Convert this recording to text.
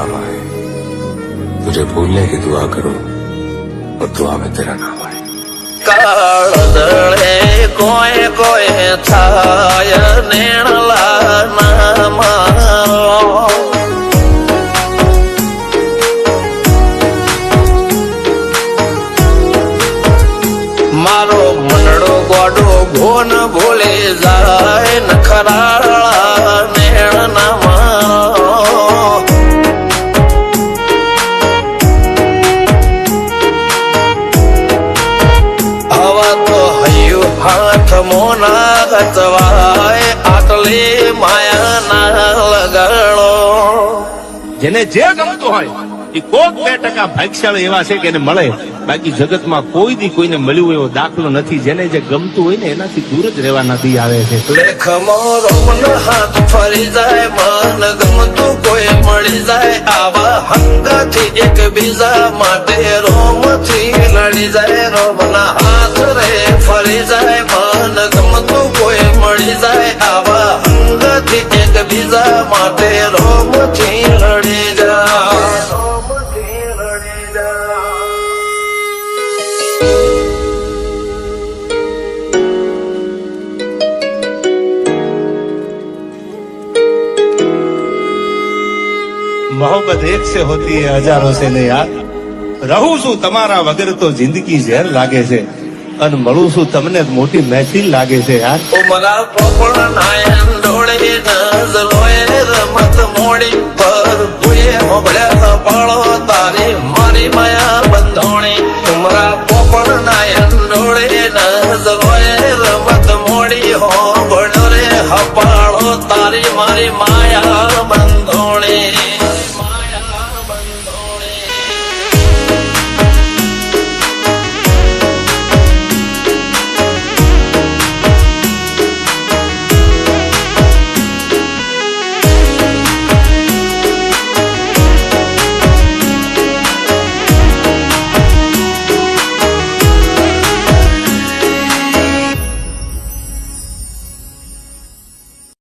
काम आए। तुझे भूलने की दुआ करूं और दुआ में तेरा नाम आए। काळदळे कोय कोय थाय नेणला नाम मारो मनडो गोडो घोन भूले जाय नखराळा नेण नाम हवा तो हयु हाथ मोना गतवाय आटले माया ना લગાડો જેને જે ગમતું હોય એ કોક 2% ભાગ્યશાળી એવા છે કે એને મળે, બાકી જગતમાં કોઈ દી કોઈને મળ્યું એવો દાખલો નથી. જેને જે ગમતું હોય ને એનાથી દૂર જ રહેવાના દી આવે છે. લેખ મોરો મન હાથ ફરી જાય મન ગમતું કોઈ મળી જાય આવા હંગાથી એક બીજા માટે રોમથી લડી જાય રોમના હાથ રે ફરી જાય મન ગમતું કોઈ મળી જાય આવા હંગાથી એક બીજા માટે રોમથી લડી જાય રોમથી લડી જાય मोहब्बत एक से होती है हजारों से नहीं यार. રહું છું તમારા વગર તો જિંદગી ઝેર લાગે છે અને મળું છું તમને મોટી મહેફિલ લાગે છે યાર. ઉમરા પોપળ નાયન ડોળે નઝલોએ રમત મોડી પર ભૂએ મોબળ્યા પાળો તારી મારી માયા બંધોણી ઉમરા પોપળ નાયન ડોળે નઝલોએ રમત મોડી હો બળો રે હપાળો તારી મારી માયા